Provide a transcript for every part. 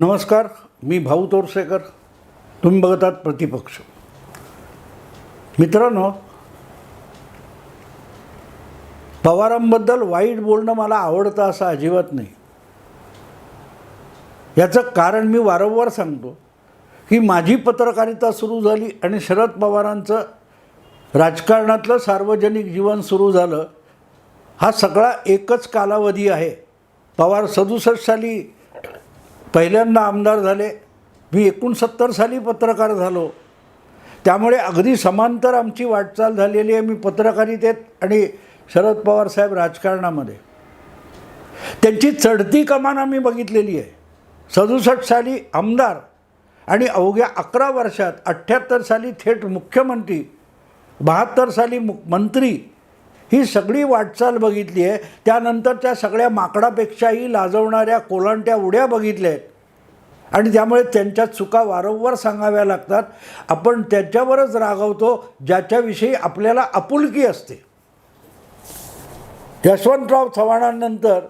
नमस्कार, मी भाऊ तोरसेकर. तुम्ही बघतात प्रतिपक्ष. मित्रांनो, पवारांबद्दल वाईट बोलणं मला आवडतं असं अजिबात नाही. याचं कारण मी वारंवार सांगतो की माझी पत्रकारिता सुरू झाली आणि शरद पवारांचं राजकारणातलं सार्वजनिक जीवन सुरू झालं. हा सगळा एकच कालावधी आहे. पवार 67 साली पहिल्यांदा आमदार झाले. मी 69 साली पत्रकार झालो. त्यामुळे अगदी समांतर आमची वाटचाल झालेली आहे. मी पत्रकारितेत आणि शरद पवार साहेब राजकारणामध्ये. त्यांची चढती कमान आम्ही बघितलेली आहे. 67 साली आमदार आणि अवघ्या 11 वर्षात 78 साली थेट मुख्यमंत्री, 72 साली मंत्री, ही सगळी वाटचाल बघितली आहे. त्यानंतरच्या सगळ्या माकडापेक्षाही लाजवणाऱ्या कोलांट्या उड्या बघितल्या आहेत आणि त्यामुळे त्यांच्या चुका वारंवार सांगाव्या लागतात. आपण त्याच्यावरच रागवतो ज्याच्याविषयी आपल्याला आपुलकी असते. यशवंतराव चव्हाणांनंतर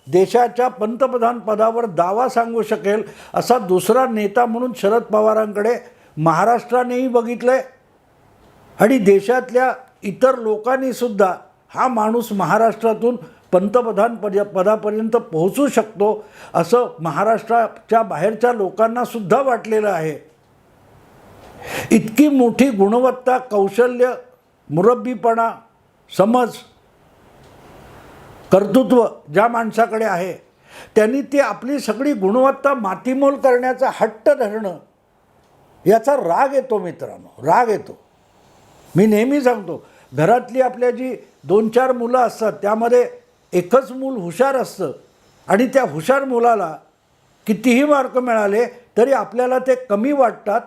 देशाच्या पंतप्रधान पदावर दावा सांगू शकेल असा दुसरा नेता म्हणून शरद पवारांकडे महाराष्ट्रानेही बघितलं आहे आणि देशातल्या इतर लोकांनीसुद्धा हा माणूस महाराष्ट्रातून पंतप्रधान पदापर्यंत पोहोचू शकतो असं महाराष्ट्राच्या बाहेरच्या लोकांनासुद्धा वाटलेलं आहे. इतकी मोठी गुणवत्ता, कौशल्य, मुरब्बीपणा, समज, कर्तृत्व ज्या माणसाकडे आहे त्यांनी ती आपली सगळी गुणवत्ता मातीमोल करण्याचा हट्ट धरणं, याचा राग येतो मित्रांनो, राग येतो. मी नेहमी सांगतो, घरातली आपल्या जी 2-4 मुलं असतात त्यामध्ये एकच मूल हुशार असतं आणि त्या हुशार मुलाला कितीही मार्क मिळाले तरी आपल्याला ते कमी वाटतात.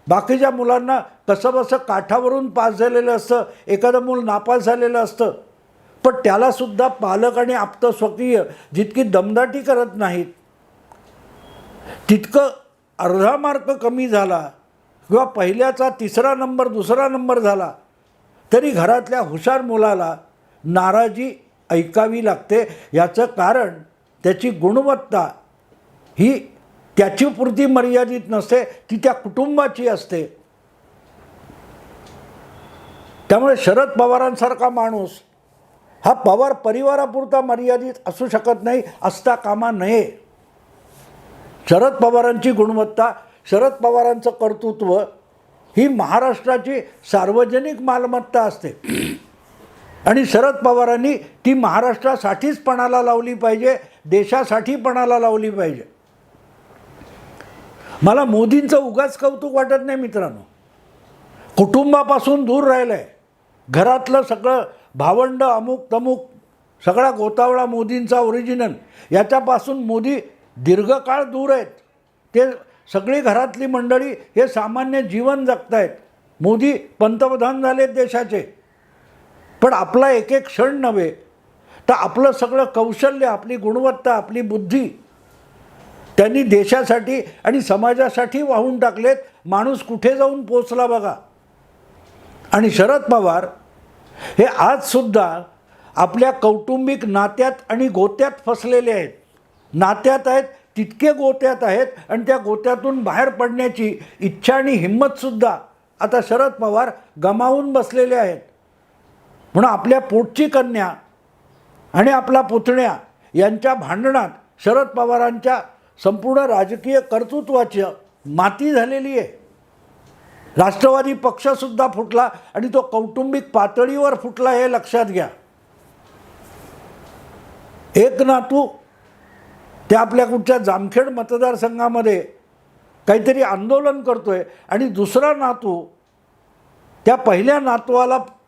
बाकीच्या मुलांना कसंबसं काठावरून पास झालेलं असतं, एखादं मूल नापास झालेलं असतं. पण त्यालासुद्धा पालक आणि आप्तस्वकीय जितकी दमदाटी करत नाहीत, तितकं अर्धा मार्क कमी झाला किंवा पहिल्याचा 3रा नंबर 2रा नंबर झाला तरी घरातल्या हुशार मुलाला नाराजी ऐकावी लागते. याचं कारण त्याची गुणवत्ता ही त्याची पुरती मर्यादित नसते, ती त्या कुटुंबाची असते. त्यामुळे शरद पवारांसारखा माणूस हा पवार परिवारापुरता मर्यादित असू शकत नाही, असता कामा नये. शरद पवारांची गुणवत्ता, शरद पवारांचं कर्तृत्व ही महाराष्ट्राची सार्वजनिक मालमत्ता असते आणि शरद पवारांनी ती महाराष्ट्रासाठीच पणाला लावली पाहिजे, देशासाठी पणाला लावली पाहिजे. मला मोदींचं उगाच कौतुक वाटत नाही मित्रांनो. कुटुंबापासून दूर राहिलं आहे. घरातलं सगळं भावंड, अमुक तमुक सगळा गोतावळा मोदींचा ओरिजिनल, याच्यापासून मोदी दीर्घकाळ दूर आहेत. ते सगळी घरातली मंडळी हे सामान्य जीवन जगतायत. मोदी पंतप्रधान झालेत देशाचे, पण आपला एक एक क्षण नव्हे तर आपलं सगळं कौशल्य, आपली गुणवत्ता, आपली बुद्धी त्यांनी देशासाठी आणि समाजासाठी वाहून टाकलेत. माणूस कुठे जाऊन पोचला बघा. आणि शरद पवार हे आजसुद्धा आपल्या कौटुंबिक नात्यात आणि गोत्यात फसलेले आहेत. नात्यात आहेत तितके गोत्यात आहेत आणि त्या गोत्यातून बाहेर पडण्याची इच्छा आणि हिंमतसुद्धा आता शरद पवार गमावून बसलेले आहेत. म्हणून आपल्या पोटची कन्या आणि आपला पुतण्या यांच्या भांडणात शरद पवारांच्या संपूर्ण राजकीय कर्तृत्वाची माती झालेली आहे. राष्ट्रवादी पक्षसुद्धा फुटला आणि तो कौटुंबिक पातळीवर फुटला, हे लक्षात घ्या. एक नातू त्या आपल्या कुठच्या जामखेड मतदारसंघामध्ये काहीतरी आंदोलन करतोय आणि दुसरा नातू त्या पहिल्या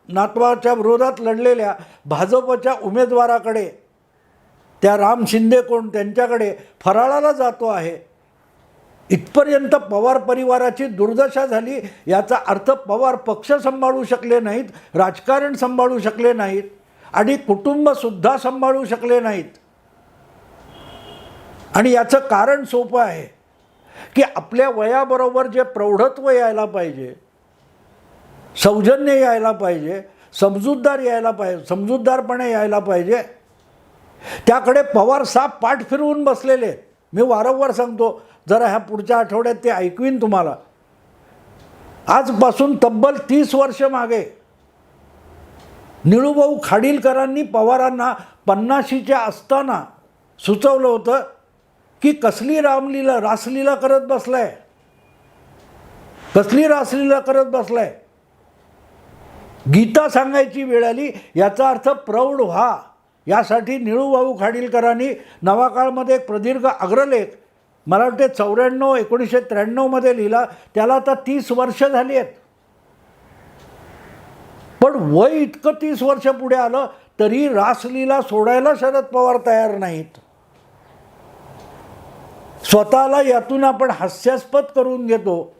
नातवाच्या विरोधात लढलेल्या भाजपच्या उमेदवाराकडे, त्या राम शिंदे कोण त्यांच्याकडे फराळाला जातो आहे. इथपर्यंत पवार परिवाराची दुर्दशा झाली. याचा अर्थ पवार पक्ष सांभाळू शकले नाहीत, राजकारण सांभाळू शकले नाहीत आणि कुटुंबसुद्धा सांभाळू शकले नाहीत. आणि याचं कारण सोपं आहे की आपल्या वयाबरोबर जे प्रौढत्व यायला पाहिजे, सौजन्य यायला पाहिजे, समजूतदारपणे यायला पाहिजे, त्याकडे पवार साफ पाठ फिरवून बसलेले. मी वारंवार सांगतो, जरा ह्या पुढच्या आठवड्यात ते ऐकवीन तुम्हाला. आजपासून तब्बल 30 वर्ष मागे निळूभाऊ खाडीलकरांनी पवारांना 50च्या असताना सुचवलं होतं की कसली रासलीला करत बसलाय, कसली रासलीला करत बसलाय. गीता सांगायची वेळ आली, याचा अर्थ प्रौढ व्हा. यासाठी निळूभाऊ खाडीलकरांनी नवाकाळमध्ये एक प्रदीर्घ अग्रलेख मला वाटते 1993 लिहिला. त्याला आता 30 वर्ष झाली आहेत. पण वय इतकं 30 वर्ष पुढे आलं तरी रासलीला सोडायला शरद पवार तयार नाहीत. स्वतःला यातून आपण हास्यास्पद करून घेतो.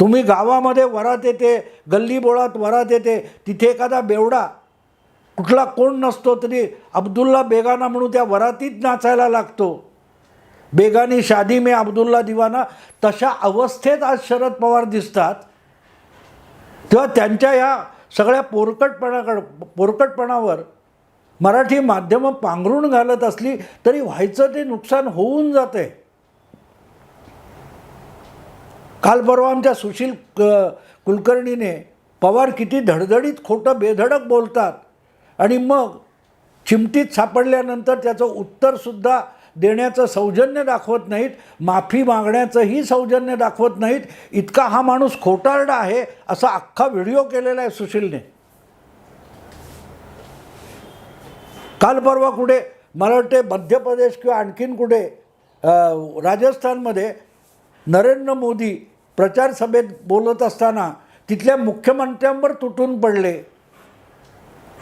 तुम्ही गावामध्ये वरात येते, गल्लीबोळात वरात येते, तिथे एखादा बेवडा कुठला कोण नसतो तरी अब्दुल्ला बेगाना म्हणून त्या वरातीत नाचायला लागतो. बेगानी शादी में अब्दुल्ला दिवाना. तशा अवस्थेत आज शरद पवार दिसतात. तेव्हा त्यांच्या या सगळ्या पोरकटपणावर मराठी माध्यमं पांघरून घालत असली तरी व्हायचं ते नुकसान होऊन जाते. काल परवा आमच्या सुशील कुलकर्णीने पवार किती धडधडीत खोटं बेधडक बोलतात आणि मग चिमटीत सापडल्यानंतर त्याचं उत्तरसुद्धा देण्याचं सौजन्य दाखवत नाहीत, माफी मागण्याचंही सौजन्य दाखवत नाहीत. इतका हा माणूस खोटारडा आहे असा अख्खा व्हिडिओ केलेला आहे सुशीलने. काल परवा कुठे मला वाटते मध्य प्रदेश किंवा आणखीन कुठे राजस्थानमध्ये नरेंद्र मोदी प्रचार सभेत बोलत असताना तिथल्या मुख्यमंत्र्यांवर तुटून पडले.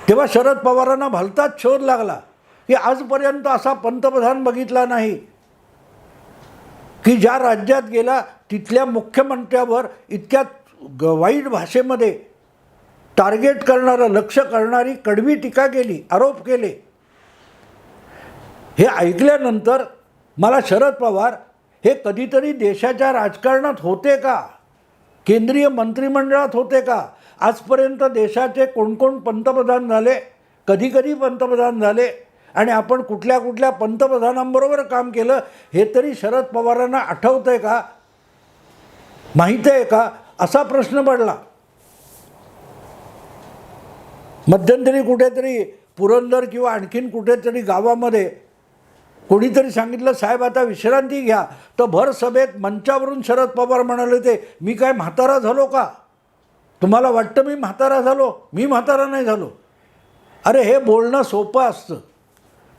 तेव्हा शरद पवारांना भलताच शोध लागला की आजपर्यंत असा पंतप्रधान बघितला नाही की ज्या राज्यात गेला तिथल्या मुख्यमंत्र्यावर इतक्या वाईट भाषेमध्ये टार्गेट करणारं, लक्ष करणारी कडवी टीका केली, आरोप केले. हे ऐकल्यानंतर मला शरद पवार हे कधीतरी देशाच्या राजकारणात होते का, केंद्रीय मंत्रिमंडळात होते का, आजपर्यंत देशाचे कोण पंतप्रधान झाले, कधी कधी पंतप्रधान झाले आणि आपण कुठल्या कुठल्या पंतप्रधानांबरोबर काम केलं हे तरी शरद पवारांना आठवतं आहे का, माहीत आहे का, असा प्रश्न पडला. मध्यंतरी कुठेतरी पुरंदर किंवा आणखीन कुठेतरी गावामध्ये कोणीतरी सांगितलं साहेब आता विश्रांती घ्या, तर भर सभेत मंचावरून शरद पवार म्हणाले ते मी काय म्हातारा झालो का, तुम्हाला वाटतं मी म्हातारा झालो, मी म्हातारा नाही झालो. अरे हे बोलणं सोपं असतं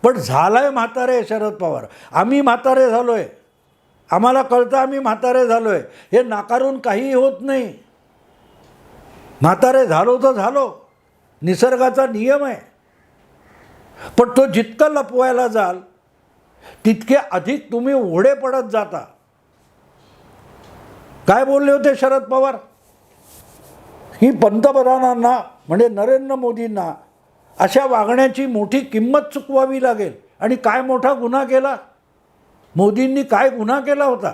पण झालंय म्हातारे शरद पवार. आम्ही म्हातारे झालो आहे, आम्हाला कळतं आम्ही म्हातारे झालो आहे, हे नाकारून काहीही होत नाही. म्हातारे झालो तर झालो, निसर्गाचा नियम आहे. पण तो जितका लपवायला जाल तितके अधिक तुम्ही ओढे पडत जाता. काय बोलले होते शरद पवार की पंतप्रधानांना म्हणजे नरेंद्र मोदींना अशा वागण्याची मोठी किंमत चुकवावी लागेल. आणि काय मोठा गुन्हा केला मोदींनी, काय गुन्हा केला होता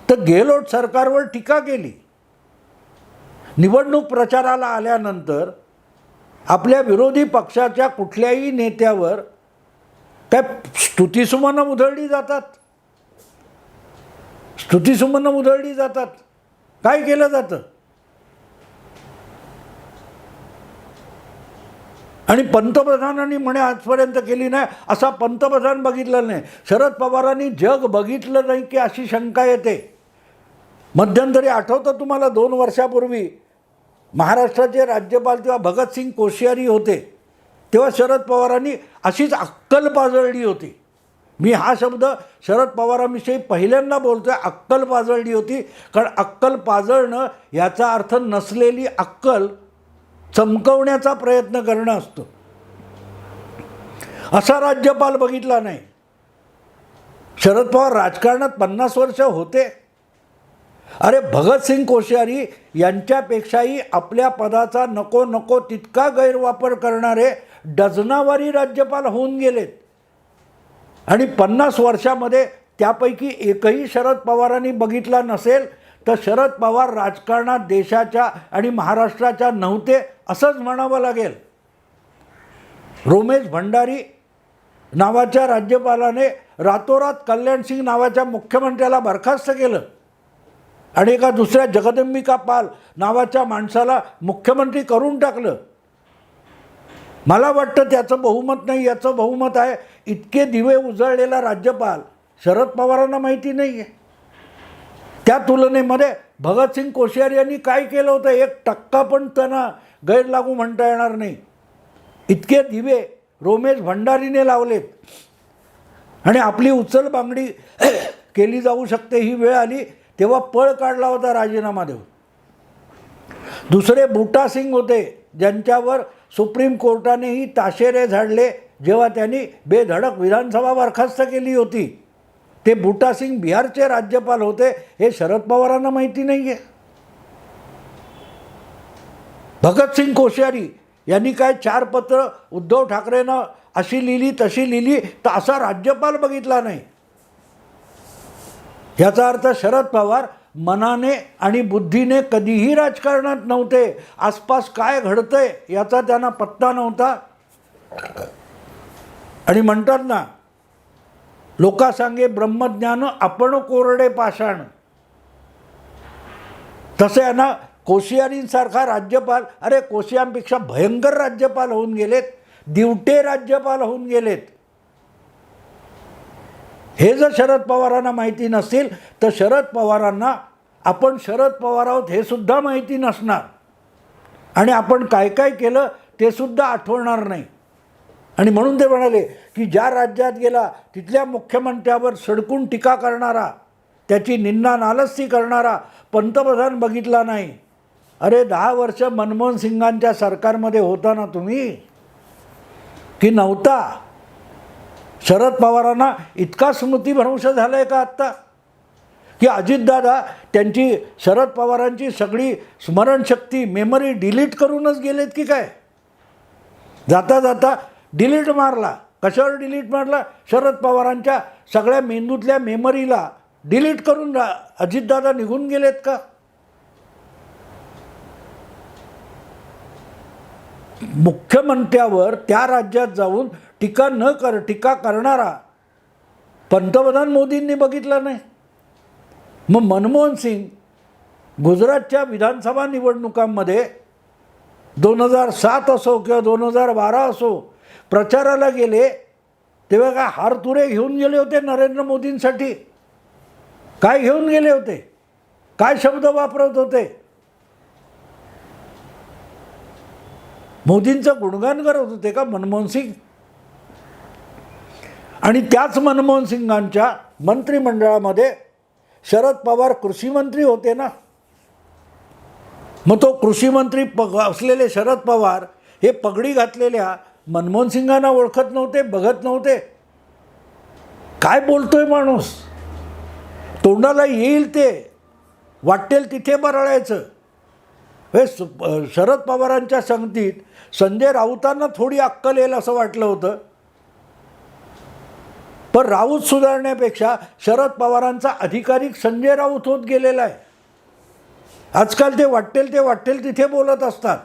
तर गेहलोत सरकारवर टीका केली. निवडणूक प्रचाराला आल्यानंतर आपल्या विरोधी पक्षाच्या कुठल्याही नेत्यावर काय स्तुतिसुमनं उधळली जातात, स्तुतिसुमनं उधळली जातात. काय केलं जातं आणि पंतप्रधानांनी म्हणे आजपर्यंत केली नाही, असा पंतप्रधान बघितलं नाही. शरद पवारांनी जग बघितलं नाही की अशी शंका येते. मध्यंतरी आठवतं तुम्हाला 2 वर्षापूर्वी महाराष्ट्राचे राज्यपाल तेव्हा भगतसिंग कोश्यारी होते, तेव्हा शरद पवारांनी अशीच अक्कल पाजळली होती. मी हा शब्द शरद पवारांविषयी पहिल्यांदा बोलतोय, अक्कल पाजळली होती. कारण अक्कल पाजळणं याचा अर्थ नसलेली अक्कल चमकवण्याचा प्रयत्न करणं असतो. असा राज्यपाल बघितला नाही. शरद पवार राजकारणात 50 वर्ष होते. अरे भगतसिंग कोश्यारी यांच्यापेक्षाही आपल्या पदाचा नको नको तितका गैरवापर करणारे डझनावारी राज्यपाल होऊन गेलेत आणि 50 वर्षामध्ये त्यापैकी एकही शरद पवारांनी बघितला नसेल तर शरद पवार राजकारणात देशाच्या आणि महाराष्ट्राच्या नव्हते असंच म्हणावं लागेल. रोमेश भंडारी नावाच्या राज्यपालाने रातोरात कल्याण सिंग नावाच्या मुख्यमंत्र्याला बरखास्त केलं आणि एका दुसऱ्या जगदंबिका पाल नावाच्या माणसाला मुख्यमंत्री करून टाकलं. मला वाटतं त्याचं बहुमत नाही, याचं बहुमत आहे. इतके दिवे उजळलेला राज्यपाल शरद पवारांना माहिती नाही आहे. त्या तुलनेमध्ये भगतसिंग कोश्यारी यांनी काय केलं होतं 1% पण त्यांना गैरलागू म्हणता येणार नाही. इतके दिवे रोमेश भंडारीने लावलेत आणि आपली उचल बांगडी केली जाऊ शकते ही वेळ आली तेव्हा पळ काढला होता राजीनामा देऊन. दुसरे बूटा सिंग होते ज्यांच्यावर सुप्रीम कोर्टानेही ताशेरे झाडले जेव्हा त्यांनी बेधडक विधानसभा बरखास्त केली होती. ते बूटा सिंग बिहारचे राज्यपाल होते हे शरद पवारांना माहिती नाही आहे. भगतसिंग कोश्यारी यांनी काय 4 पत्र उद्धव ठाकरेंना अशी लिहिली तशी लिहिली तर असा राज्यपाल बघितला नाही. याचा अर्थ शरद पवार मनाने आणि बुद्धीने कधीही राजकारणात नव्हते. आसपास काय घडतंय याचा त्यांना पत्ता नव्हता. आणि म्हणतात ना, लोका सांगे ब्रह्मज्ञान आपण कोरडे पाषाण, तसे आहे ना कोश्यारींसारखा राज्यपाल, अरे कोश्यांपेक्षा भयंकर राज्यपाल होऊन गेलेत, दिवटे राज्यपाल होऊन गेलेत. हे जर शरद पवारांना माहिती नसतील तर शरद पवारांना आपण शरद पवार आहोत हे सुद्धा माहिती नसणार आणि आपण काय काय केलं ते सुद्धा आठवणार नाही. आणि म्हणून ते म्हणाले की ज्या राज्यात गेला तिथल्या मुख्यमंत्र्यावर सडकून टीका करणारा, त्याची निंदा नालस्ती करणारा पंतप्रधान बघितला नाही. अरे 10 वर्ष मनमोहन सिंगांच्या सरकारमध्ये होता ना तुम्ही की नव्हता? शरद पवारांना इतका स्मृतिभ्रंश झाला आहे का आत्ता की अजितदादा त्यांची शरद पवारांची सगळी स्मरणशक्ती मेमरी डिलीट करूनच गेलेत की काय? जाता जाता डिलीट मारला. कशावर डिलीट मारला? शरद पवारांच्या सगळ्या मेंदूतल्या मेमरीला डिलीट करून अजितदादा निघून गेलेत का? मुख्यमंत्र्यावर त्या राज्यात जाऊन टीका करणारा पंतप्रधान मोदींनी बघितला नाही. मग मनमोहन सिंग गुजरातच्या विधानसभा निवडणुकांमध्ये 2007 असो किंवा 2012 असो प्रचाराला गेले तेव्हा काय हारतुरे घेऊन गेले होते नरेंद्र मोदींसाठी? काय घेऊन गेले होते? काय शब्द वापरत होते? मोदींचं गुणगान करत होते का मनमोहन सिंग? आणि त्याच मनमोहन सिंगांच्या मंत्रिमंडळामध्ये शरद पवार कृषी मंत्री होते ना. मग तो कृषी मंत्री असलेले शरद पवार हे पगडी घातलेल्या मनमोहन सिंगांना ओळखत नव्हते, बघत नव्हते. काय बोलतोय माणूस? तोंडाला येईल ते वाटेल तिथे बरळायचं. हे शरद पवारांच्या संगतीत संजय राऊतांना थोडी अक्कल येईल असं वाटलं होतं, पण राऊत सुधारण्यापेक्षा शरद पवारांचा अधिकारिक संजय राऊत होत गेलेला आहे. आजकाल ते वाटेल तिथे बोलत असतात.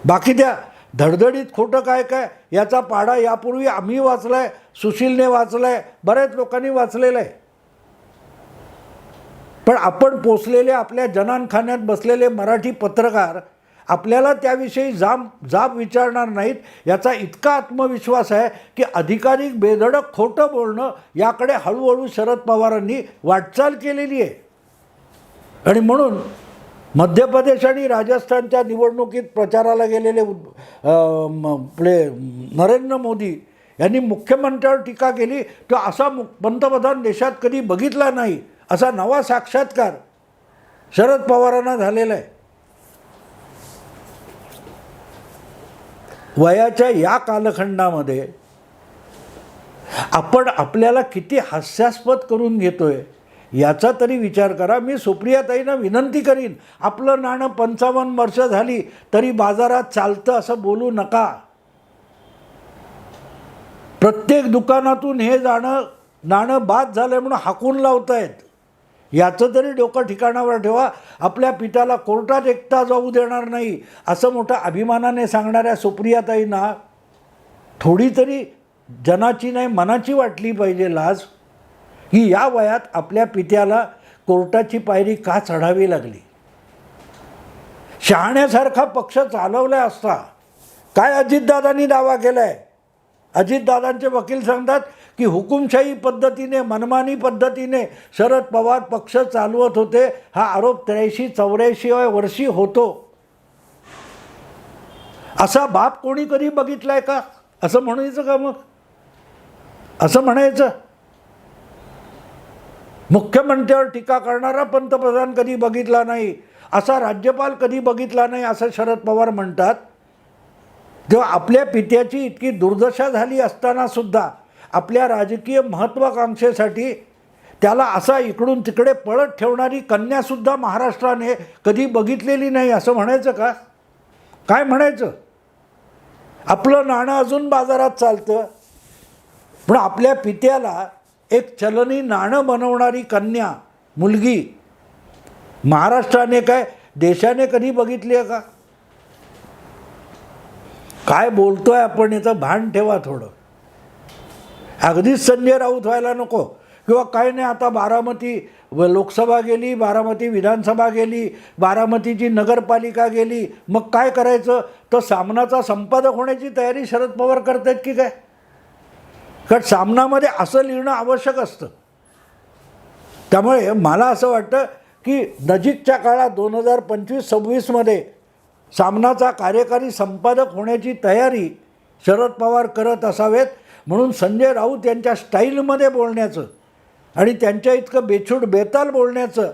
बाकी त्या धडधडीत खोटं काय काय याचा पाढा यापूर्वी आम्ही वाचला आहे, सुशीलने वाचला आहे, बऱ्याच लोकांनी वाचलेला आहे. पण आपण पोचलेले आपल्या जनानखान्यात बसलेले मराठी पत्रकार आपल्याला त्याविषयी जाब विचारणार नाहीत याचा इतका आत्मविश्वास आहे की अधिकाधिक बेधडक खोटं बोलणं याकडे हळूहळू शरद पवारांनी वाटचाल केलेली आहे. आणि म्हणून मध्य प्रदेश आणि राजस्थानच्या निवडणुकीत प्रचाराला गेलेले आपले नरेंद्र मोदी यांनी मुख्यमंत्र्यावर टीका केली तर असा पंतप्रधान देशात कधी बघितला नाही असा नवा साक्षात्कार शरद पवारांना झालेला आहे. वयाच्या या कालखंडामध्ये आपण आपल्याला किती हास्यास्पद करून घेतोय याचा तरी विचार करा. मी सुप्रियाताईंना विनंती करीन, आपलं नाणं 55 वर्ष झाली तरी बाजारात चालतं असं बोलू नका. प्रत्येक दुकानातून हे नाणं बाद झालं म्हणून हाकून लावतायत. याचं तरी डोकं ठिकाणावर ठेवा. आपल्या पित्याला कोर्टात एकटा जाऊ देणार नाही असं मोठं अभिमानाने सांगणाऱ्या सुप्रियाताईंना थोडी तरी जनाची नाही मनाची वाटली पाहिजे लाज, की या वयात आपल्या पित्याला कोर्टाची पायरी का चढावी लागली. शहाण्यासारखा पक्ष चालवला असता काय अजितदादांनी दावा केलाय. अजितदादांचे वकील सांगतात की हुकुमशाही पद्धतीने मनमानी पद्धतीने शरद पवार पक्ष चालवत होते. हा आरोप 83-84 वर्षी होतो. असा बाप कोणी कधी बघितलाय का? असं म्हणायचं का? मग असं म्हणायचं मुख्यमंत्र्यावर टीका करणारा पंतप्रधान कधी बघितला नाही, असा राज्यपाल कधी बघितला नाही, असं शरद पवार म्हणतात. तेव्हा आपल्या पित्याची इतकी दुर्दशा झाली असताना सुद्धा आपल्या राजकीय महत्त्वाकांक्षेसाठी त्याला असा इकडून तिकडे पळत ठेवणारी कन्यासुद्धा महाराष्ट्राने कधी बघितलेली नाही, असं म्हणायचं का? काय म्हणायचं? आपलं नाणं अजून बाजारात चालतं, पण आपल्या पित्याला एक चलनी नाणं बनवणारी कन्या मुलगी महाराष्ट्राने काय देशाने कधी बघितली आहे का? काय बोलतोय आपण याचं भान ठेवा थोडं. अगदीच संजय राऊत व्हायला नको किंवा काय नाही. आता बारामती लोकसभा गेली, बारामती विधानसभा गेली, बारामतीची नगरपालिका गेली, मग काय करायचं? तर सामनाचा संपादक होण्याची तयारी शरद पवार करतायत की काय? कारण सामनामध्ये असं लिहिणं आवश्यक असतं. त्यामुळे मला असं वाटतं की नजीकच्या काळात 2025-26मध्ये सामनाचा कार्यकारी संपादक होण्याची तयारी शरद पवार करत असावेत. म्हणून संजय राऊत यांच्या स्टाईलमध्ये बोलण्याचं आणि त्यांच्या इतकं बेछूट बेताल बोलण्याचं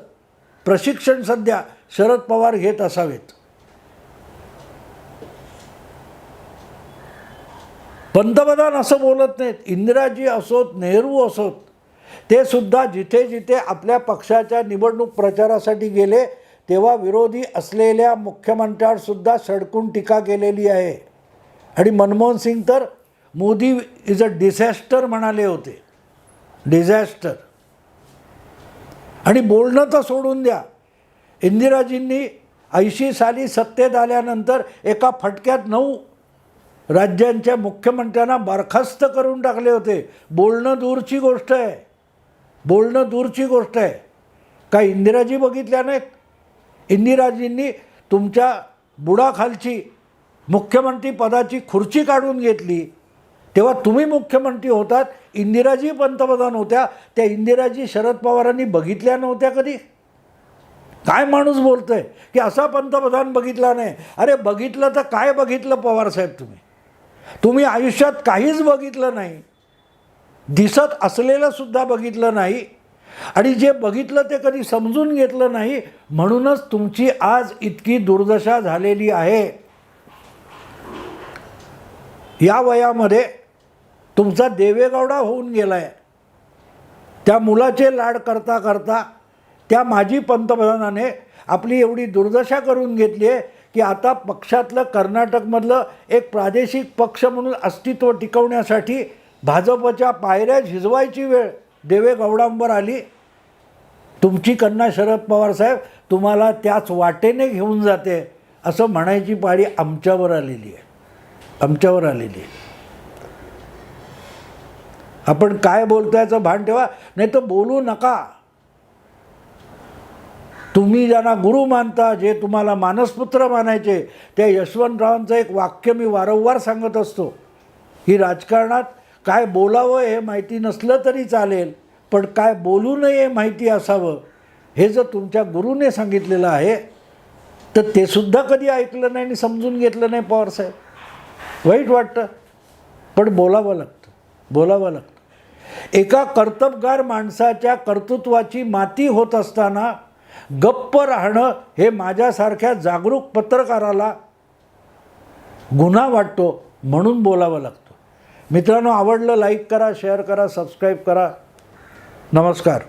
प्रशिक्षण सध्या शरद पवार घेत असावेत. पंतप्रधान असं बोलत नाहीत. इंदिराजी असोत, नेहरू असोत, ते सुद्धा जिथे जिथे आपल्या पक्षाच्या निवडणूक प्रचारासाठी गेले तेव्हा विरोधी असलेल्या मुख्यमंत्र्यांवर सुद्धा सडकून टीका केलेली आहे. आणि मनमोहन सिंग तर मोदी इज अ डिझॅस्टर म्हणाले होते. डिझॅस्टर. आणि बोलणं तर सोडून द्या. इंदिराजींनी 80 साली सत्तेत आल्यानंतर एका फटक्यात 9 राज्यांच्या मुख्यमंत्र्यांना बरखास्त करून टाकले होते. बोलणं दूरची गोष्ट आहे. बोलणं दूरची गोष्ट आहे. काय इंदिराजी बघितल्या नाहीत? इंदिराजींनी तुमच्या बुडाखालची मुख्यमंत्री पदाची खुर्ची काढून घेतली तेव्हा तुम्ही मुख्यमंत्री होतात, इंदिराजी पंतप्रधान होत्या. त्या इंदिराजी शरद पवारांनी बघितल्या नव्हत्या कधी? काय माणूस बोलतोय की असा पंतप्रधान बघितला नाही? अरे बघितलं तर काय बघितलं पवारसाहेब? तुम्ही आयुष्यात काहीच बघितलं नाही. दिसत असलेलं सुद्धा बघितलं नाही आणि जे बघितलं ते कधी समजून घेतलं नाही. म्हणूनच तुमची आज इतकी दुर्दशा झालेली आहे. या वयामध्ये तुमचा देवेगौडा होऊन गेलाय. त्या मुलाचे लाड करता करता त्या माजी पंतप्रधानाने आपली एवढी दुर्दशा करून घेतली आहे की आता पक्षातलं कर्नाटकमधलं एक प्रादेशिक पक्ष म्हणून अस्तित्व टिकवण्यासाठी भाजपच्या पायऱ्या झिजवायची वेळ देवेगौडांवर आली. तुमची कन्या शरद पवार साहेब तुम्हाला त्याच वाटेने घेऊन जाते असं म्हणायची पाळी आमच्यावर आलेली आहे. आमच्यावर आलेली आहे. आपण काय बोलतायचं भान ठेवा, नाही तर बोलू नका. तुम्ही ज्यांना गुरु मानता, जे तुम्हाला मानसपुत्र मानायचे, त्या यशवंतरावांचं एक वाक्य मी वारंवार सांगत असतो की राजकारणात काय बोलावं हे माहिती नसलं तरी चालेल, पण काय बोलू नये माहिती असावं. हे जर तुमच्या गुरुने सांगितलेलं आहे तर ते सुद्धा कधी ऐकलं नाही आणि समजून घेतलं नाही पवारसाहेब. वाईट वाटतं, पण बोलावं लागतं. बोलावं लागतं. एका कर्तबगार माणसाच्या कर्तृत्वाची माती होत असताना गप्प राहणं हे माझ्यासारख्या जागरूक पत्रकाराला गुन्हा वाटतो. म्हणून बोलावं लागतं. मित्रांनो, आवडलं लाईक करा, शेअर करा, सबस्क्राईब करा. नमस्कार.